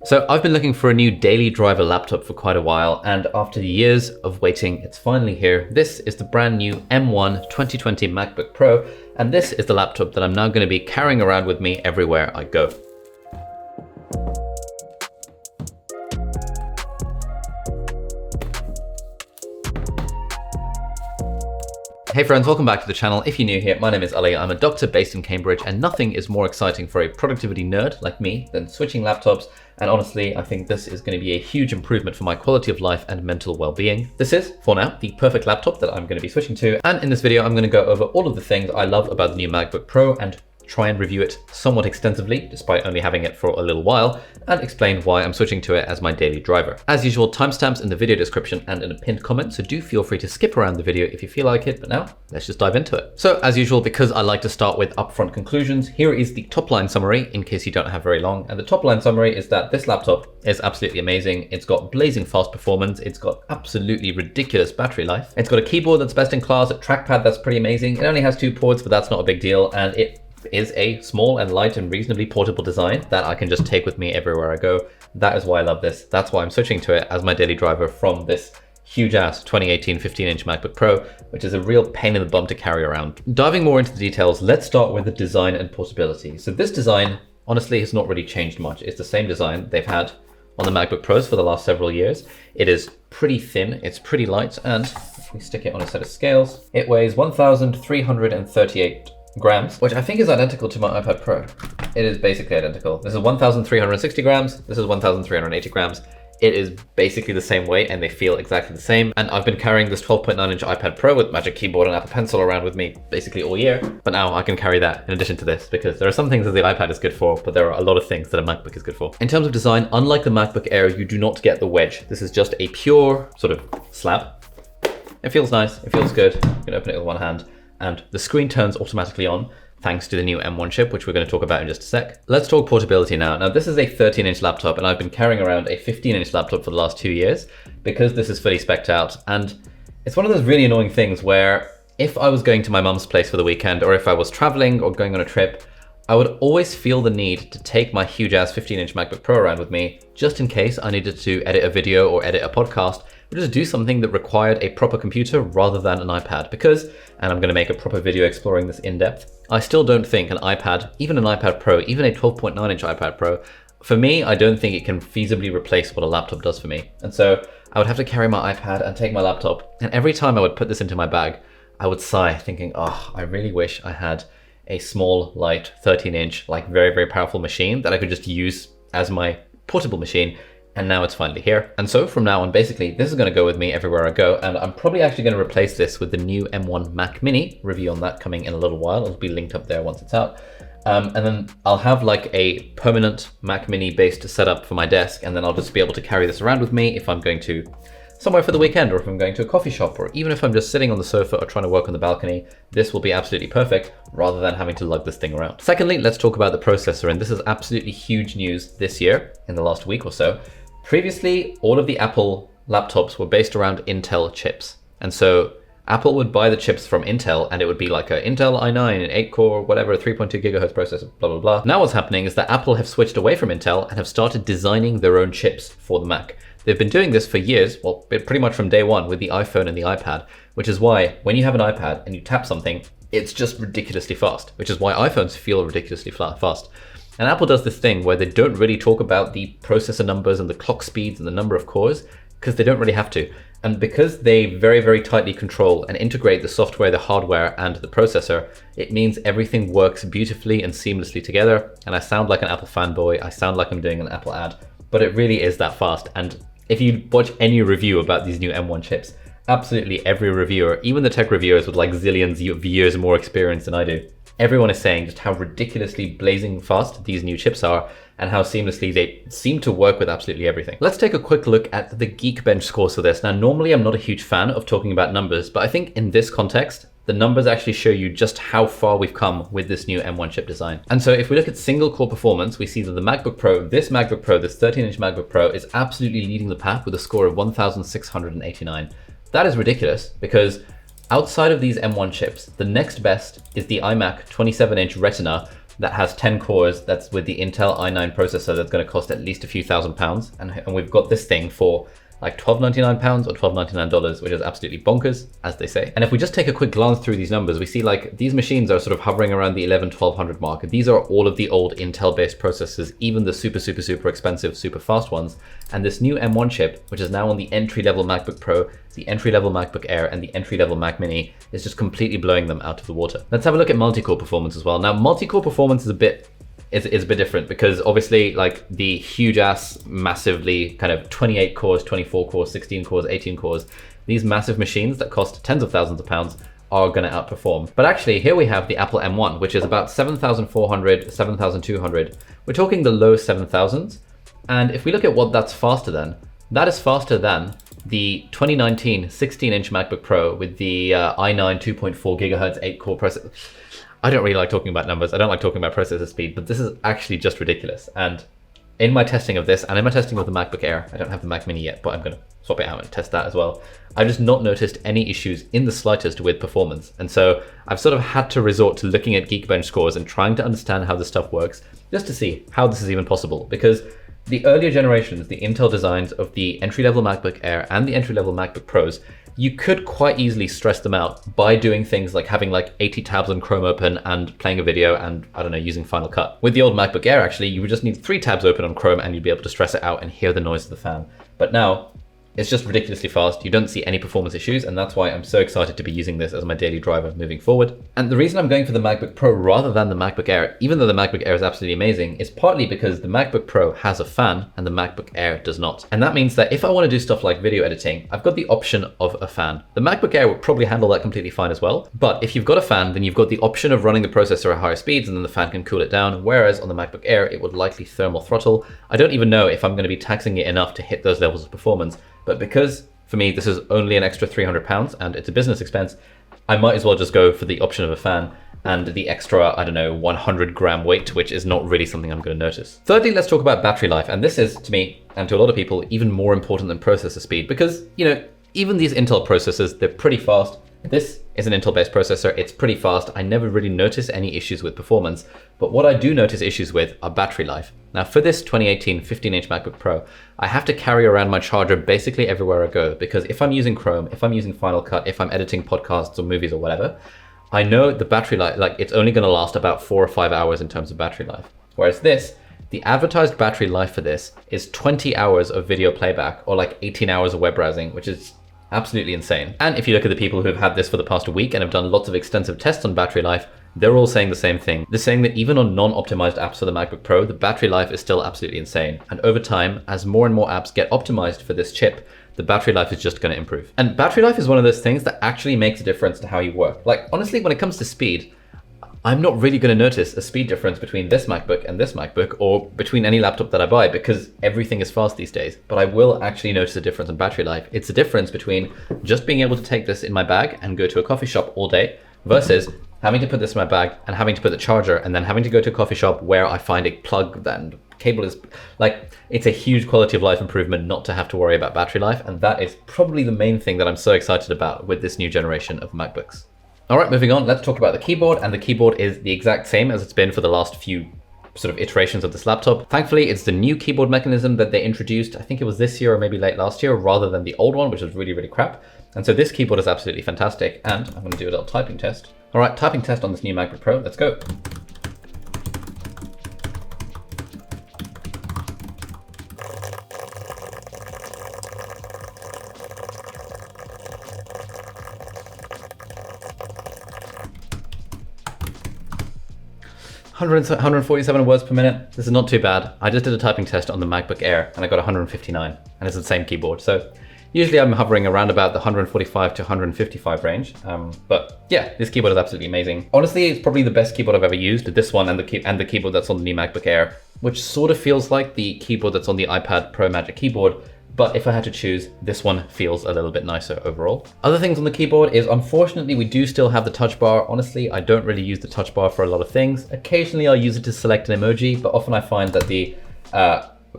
So I've been looking for a new daily driver laptop for quite a while, and after years of waiting, it's finally here. This is the brand new M1 2020 MacBook Pro, and this is the laptop that I'm now going to be carrying around with me everywhere I go. Hey friends, welcome back to the channel. If you're new here, my name is Ali. I'm a doctor based in Cambridge, and nothing is more exciting for a productivity nerd like me than switching laptops. And honestly, I think this is going to be a huge improvement for my quality of life and mental well-being. This is, for now, the perfect laptop that I'm going to be switching to. And in this video, I'm going to go over all of the things I love about the new MacBook Pro and try and review it somewhat extensively, despite only having it for a little while, and explain why I'm switching to it as my daily driver. As usual, timestamps in the video description and in a pinned comment, so do feel free to skip around the video if you feel like it, but now let's just dive into it. So as usual, because I like to start with upfront conclusions, here is the top line summary in case you don't have very long. And the top line summary is that this laptop is absolutely amazing. It's got blazing fast performance. It's got absolutely ridiculous battery life. It's got a keyboard that's best in class, a trackpad that's pretty amazing. It only has 2 ports, but that's not a big deal. And it is a small and light and reasonably portable design that I can just take with me everywhere I go. That is why I love this. That's why I'm switching to it as my daily driver from this huge ass 2018 15-inch MacBook Pro, which is a real pain in the bum to carry around. Diving more into the details, let's start with the design and portability. So this design honestly has not really changed much. It's the same design they've had on the MacBook Pros for the last several years. It is pretty thin, it's pretty light, and if we stick it on a set of scales, it weighs 1,338 grams, which I think is identical to my iPad Pro. It is basically identical. This is 1,360 grams. This is 1,380 grams. It is basically the same weight and they feel exactly the same. And I've been carrying this 12.9-inch iPad Pro with Magic Keyboard and Apple Pencil around with me basically all year. But now I can carry that in addition to this, because there are some things that the iPad is good for, but there are a lot of things that a MacBook is good for. In terms of design, unlike the MacBook Air, you do not get the wedge. This is just a pure sort of slab. It feels nice, it feels good. You can open it with one hand, and the screen turns automatically on thanks to the new M1 chip, which we're going to talk about in just a sec. Let's talk portability now. Now, this is a 13-inch laptop, and I've been carrying around a 15-inch laptop for the last 2 years because this is fully spec'd out. And it's one of those really annoying things where if I was going to my mum's place for the weekend, or if I was traveling or going on a trip, I would always feel the need to take my huge-ass 15-inch MacBook Pro around with me, just in case I needed to edit a video or edit a podcast, or just do something that required a proper computer rather than an iPad. Because, and I'm going to make a proper video exploring this in depth, I still don't think an iPad, even an iPad Pro, even a 12.9-inch iPad Pro, for me, I don't think it can feasibly replace what a laptop does for me. And so I would have to carry my iPad and take my laptop, and every time I would put this into my bag, I would sigh thinking, oh, I really wish I had a small, light, 13-inch, like very, very powerful machine that I could just use as my portable machine. And now it's finally here. And so from now on, basically, this is going to go with me everywhere I go. And I'm probably actually going to replace this with the new M1 Mac Mini. Review on that coming in a little while. It'll be linked up there once it's out. And then I'll have like a permanent Mac Mini based setup for my desk. And then I'll just be able to carry this around with me if I'm going to somewhere for the weekend, or if I'm going to a coffee shop, or even if I'm just sitting on the sofa or trying to work on the balcony. This will be absolutely perfect rather than having to lug this thing around. Secondly, let's talk about the processor. And this is absolutely huge news this year in the last week or so. Previously, all of the Apple laptops were based around Intel chips. And so Apple would buy the chips from Intel, and it would be like a Intel i9, an 8-core, whatever, 3.2 gigahertz processor, blah, blah, blah. Now what's happening is that Apple have switched away from Intel and have started designing their own chips for the Mac. They've been doing this for years, well, pretty much from day one with the iPhone and the iPad, which is why when you have an iPad and you tap something, it's just ridiculously fast, which is why iPhones feel ridiculously fast. And Apple does this thing where they don't really talk about the processor numbers and the clock speeds and the number of cores, because they don't really have to. And because they very, very tightly control and integrate the software, the hardware, and the processor, it means everything works beautifully and seamlessly together. And I sound like an Apple fanboy, I sound like I'm doing an Apple ad, but it really is that fast. And if you watch any review about these new M1 chips, absolutely every reviewer, even the tech reviewers with like zillions of years more experience than I do, everyone is saying just how ridiculously blazing fast these new chips are and how seamlessly they seem to work with absolutely everything. Let's take a quick look at the Geekbench scores for this. Now, normally I'm not a huge fan of talking about numbers, but I think in this context, the numbers actually show you just how far we've come with this new M1 chip design. And so if we look at single core performance, we see that the MacBook Pro, this 13-inch MacBook Pro, is absolutely leading the pack with a score of 1,689. That is ridiculous because outside of these M1 chips, the next best is the iMac 27-inch Retina that has 10 cores, that's with the Intel i9 processor, that's going to cost at least a few £1,000s. And we've got this thing for like £1,299 or $1,299, which is absolutely bonkers, as they say. And if we just take a quick glance through these numbers, we see like these machines are sort of hovering around the 1,100–1,200 mark. These are all of the old Intel-based processors, even the super expensive, super fast ones. And this new M1 chip, which is now on the entry-level MacBook Pro, the entry-level MacBook Air, and the entry-level Mac Mini, is just completely blowing them out of the water. Let's have a look at multi-core performance as well. Now, multi-core performance is a bit different because obviously like the huge ass, massively kind of 28 cores, 24 cores, 16 cores, 18 cores, these massive machines that cost tens of thousands of pounds are going to outperform. But actually here we have the Apple M1, which is about 7,400, 7,200. We're talking the low 7,000s. And if we look at what that's faster than, that is faster than the 2019 16-inch MacBook Pro with the i9 2.4 gigahertz 8-core processor. I don't really like talking about numbers. I don't like talking about processor speed, but this is actually just ridiculous. And in my testing of this, and in my testing of the MacBook Air, I don't have the Mac Mini yet, but I'm going to swap it out and test that as well. I've just not noticed any issues in the slightest with performance. And so I've sort of had to resort to looking at Geekbench scores and trying to understand how this stuff works, just to see how this is even possible. Because the earlier generations, the Intel designs of the entry-level MacBook Air and the entry-level MacBook Pros, you could quite easily stress them out by doing things like having like 80 tabs on Chrome open and playing a video and, I don't know, using Final Cut. With the old MacBook Air, actually, you would just need 3 tabs open on Chrome and you'd be able to stress it out and hear the noise of the fan. But now, it's just ridiculously fast. You don't see any performance issues, and that's why I'm so excited to be using this as my daily driver moving forward. And the reason I'm going for the MacBook Pro rather than the MacBook Air, even though the MacBook Air is absolutely amazing, is partly because the MacBook Pro has a fan and the MacBook Air does not. And that means that if I want to do stuff like video editing, I've got the option of a fan. The MacBook Air would probably handle that completely fine as well. But if you've got a fan, then you've got the option of running the processor at higher speeds and then the fan can cool it down. Whereas on the MacBook Air, it would likely thermal throttle. I don't even know if I'm going to be taxing it enough to hit those levels of performance. But because for me, this is only an extra £300 and it's a business expense, I might as well just go for the option of a fan and the extra, I don't know, 100-gram weight, which is not really something I'm going to notice. Thirdly, let's talk about battery life. And this is, to me, and to a lot of people, even more important than processor speed because, you know, even these Intel processors, they're pretty fast. This is an Intel-based processor. It's pretty fast. I never really notice any issues with performance, but what I do notice issues with are battery life. Now for this 2018 15-inch MacBook Pro, I have to carry around my charger basically everywhere I go because if I'm using Chrome, if I'm using Final Cut, if I'm editing podcasts or movies or whatever, I know the battery life, like it's only going to last about 4 or 5 hours in terms of battery life. Whereas this, the advertised battery life for this is 20 hours of video playback or like 18 hours of web browsing, which is absolutely insane. And if you look at the people who have had this for the past week and have done lots of extensive tests on battery life, they're all saying the same thing. They're saying that even on non-optimized apps for the MacBook Pro, the battery life is still absolutely insane. And over time, as more and more apps get optimized for this chip, the battery life is just going to improve. And battery life is one of those things that actually makes a difference to how you work. Like, honestly, when it comes to speed, I'm not really going to notice a speed difference between this MacBook and this MacBook or between any laptop that I buy because everything is fast these days. But I will actually notice a difference in battery life. It's a difference between just being able to take this in my bag and go to a coffee shop all day versus having to put this in my bag and having to put the charger and then having to go to a coffee shop where I find a plug and cable is like, it's a huge quality of life improvement not to have to worry about battery life. And that is probably the main thing that I'm so excited about with this new generation of MacBooks. All right, moving on, let's talk about the keyboard. And the keyboard is the exact same as it's been for the last few sort of iterations of this laptop. Thankfully, it's the new keyboard mechanism that they introduced, I think it was this year or maybe late last year, rather than the old one, which was really, really crap. And so this keyboard is absolutely fantastic. And I'm gonna do a little typing test. All right, typing test on this new MacBook Pro, let's go. One 147 words per minute. This is not too bad. I just did a typing test on the MacBook Air and I got 159 and it's the same keyboard. So usually I'm hovering around about the 145 to 155 range. But yeah, this keyboard is absolutely amazing. Honestly, it's probably the best keyboard I've ever used. This one and the keyboard that's on the new MacBook Air, which sort of feels like the keyboard that's on the iPad Pro Magic Keyboard. But if I had to choose, this one feels a little bit nicer overall. Other things on the keyboard is, unfortunately, we do still have the touch bar. Honestly, I don't really use the touch bar for a lot of things. Occasionally I'll use it to select an emoji, but often I find that the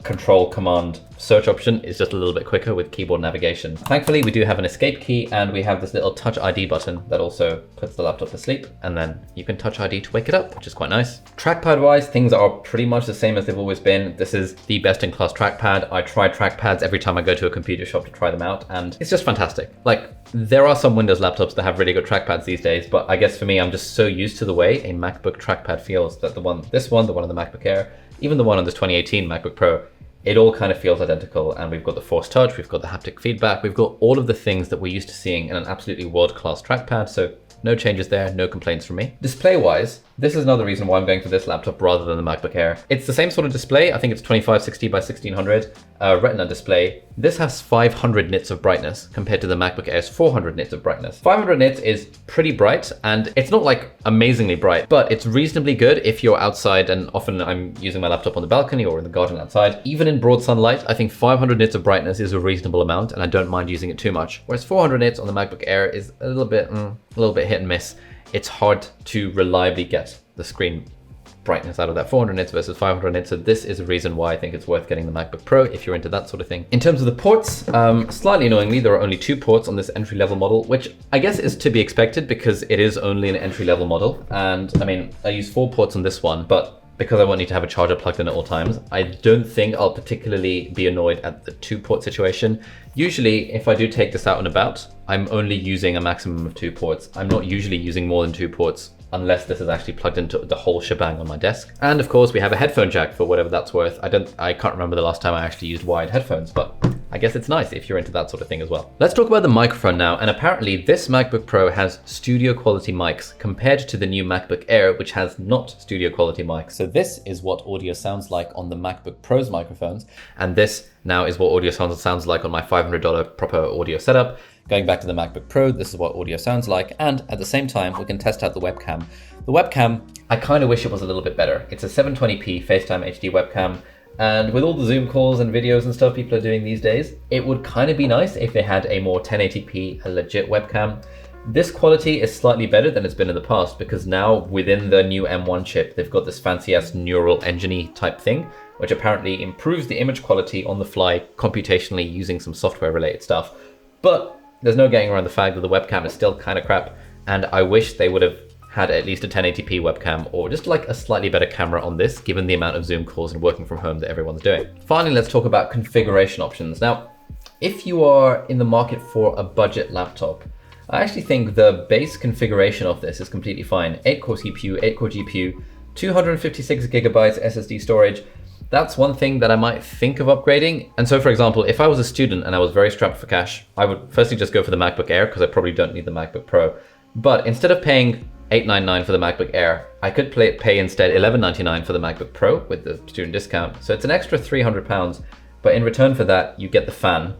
Control Command search option is just a little bit quicker with keyboard navigation. Thankfully, we do have an escape key and we have this little Touch ID button that also puts the laptop to sleep, and then you can Touch ID to wake it up, which is quite nice. Trackpad wise, things are pretty much the same as they've always been. This is the best in class trackpad. I try trackpads every time I go to a computer shop to try them out, and it's just fantastic. Like, there are some Windows laptops that have really good trackpads these days, but I guess for me, I'm just so used to the way a MacBook trackpad feels that the one on the MacBook Air, even the one on this 2018 MacBook Pro, it all kind of feels identical. And we've got the Force Touch, we've got the haptic feedback, we've got all of the things that we're used to seeing in an absolutely world-class trackpad. So no changes there, no complaints from me. Display-wise, this is another reason why I'm going for this laptop rather than the MacBook Air. It's the same sort of display. I think it's 2560 by 1600 Retina display. This has 500 nits of brightness compared to the MacBook Air's 400 nits of brightness. 500 nits is pretty bright, and it's not like amazingly bright, but it's reasonably good if you're outside, and often I'm using my laptop on the balcony or in the garden outside. Even in broad sunlight, I think 500 nits of brightness is a reasonable amount, and I don't mind using it too much. Whereas 400 nits on the MacBook Air is a little bit hit and miss. It's hard to reliably get the screen brightness out of that 400 nits versus 500 nits. So this is a reason why I think it's worth getting the MacBook Pro if you're into that sort of thing. In terms of the ports, slightly annoyingly, there are only 2 ports on this entry-level model, which I guess is to be expected because it is only an entry-level model. And I mean, I use 4 ports on this one, but because I won't need to have a charger plugged in at all times, I don't think I'll particularly be annoyed at the 2-port situation. Usually, if I do take this out and about, I'm only using a maximum of 2 ports. I'm not usually using more than 2 ports unless this is actually plugged into the whole shebang on my desk. And of course, we have a headphone jack for whatever that's worth. I can't remember the last time I actually used wired headphones, but I guess it's nice if you're into that sort of thing as well. Let's talk about the microphone now. And apparently this MacBook Pro has studio quality mics compared to the new MacBook Air, which has not studio quality mics. So this is what audio sounds like on the MacBook Pro's microphones. And this now is what audio sounds like on my $500 proper audio setup. Going back to the MacBook Pro, this is what audio sounds like. And at the same time, we can test out the webcam. The webcam, I kind of wish it was a little bit better. It's a 720p FaceTime HD webcam. And with all the Zoom calls and videos and stuff people are doing these days, it would kind of be nice if they had a more 1080p, a legit webcam. This quality is slightly better than it's been in the past because now within the new M1 chip, they've got this fancy-ass neural engine-y type thing, which apparently improves the image quality on the fly computationally using some software-related stuff. But there's no getting around the fact that the webcam is still kind of crap, and I wish they would have had at least a 1080p webcam or just like a slightly better camera on this, given the amount of Zoom calls and working from home that everyone's doing. Finally, let's talk about configuration options. Now, if you are in the market for a budget laptop, I actually think the base configuration of this is completely fine. 8-core CPU, 8-core GPU, 256 gigabytes SSD storage. That's one thing that I might think of upgrading. And so for example, if I was a student and I was very strapped for cash, I would firstly just go for the MacBook Air because I probably don't need the MacBook Pro. But instead of paying $899 for the MacBook Air, I could pay instead $1199 for the MacBook Pro with the student discount. So it's an extra £300, but in return for that, you get the fan.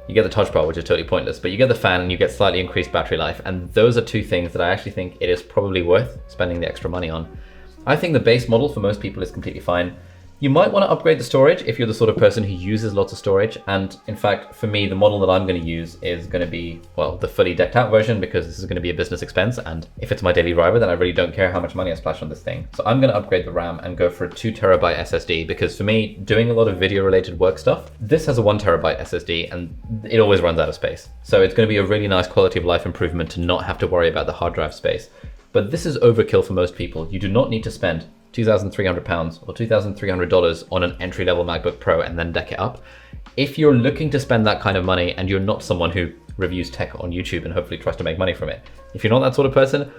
You get the touch bar, which is totally pointless, but you get the fan and you get slightly increased battery life. And those are 2 things that I actually think it is probably worth spending the extra money on. I think the base model for most people is completely fine. You might want to upgrade the storage if you're the sort of person who uses lots of storage. And in fact, for me, the model that I'm going to use is going to be, well, the fully decked out version because this is going to be a business expense. And if it's my daily driver, then I really don't care how much money I splash on this thing. So I'm going to upgrade the RAM and go for a 2 terabyte SSD because for me, doing a lot of video related work stuff, this has a 1 terabyte SSD and it always runs out of space. So it's going to be a really nice quality of life improvement to not have to worry about the hard drive space. But this is overkill for most people. You do not need to spend £2,300 or $2,300 on an entry-level MacBook Pro and then deck it up. If you're looking to spend that kind of money and you're not someone who reviews tech on YouTube and hopefully tries to make money from it, if you're not that sort of person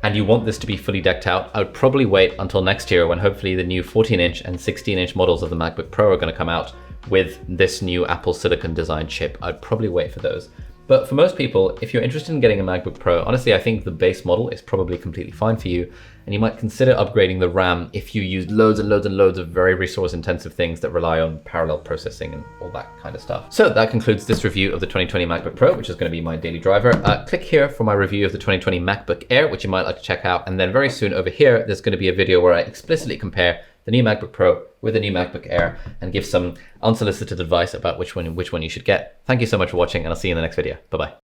and you want this to be fully decked out, I would probably wait until next year when hopefully the new 14-inch and 16-inch models of the MacBook Pro are going to come out with this new Apple Silicon design chip. I'd probably wait for those. But for most people, if you're interested in getting a MacBook Pro, honestly, I think the base model is probably completely fine for you. And you might consider upgrading the RAM if you use loads and loads and loads of very resource intensive things that rely on parallel processing and all that kind of stuff. So that concludes this review of the 2020 MacBook Pro, which is going to be my daily driver. Click here for my review of the 2020 MacBook Air, which you might like to check out. And then very soon over here, there's going to be a video where I explicitly compare the new MacBook Pro with the new MacBook Air and give some unsolicited advice about which one you should get. Thank you so much for watching, and I'll see you in the next video. Bye-bye.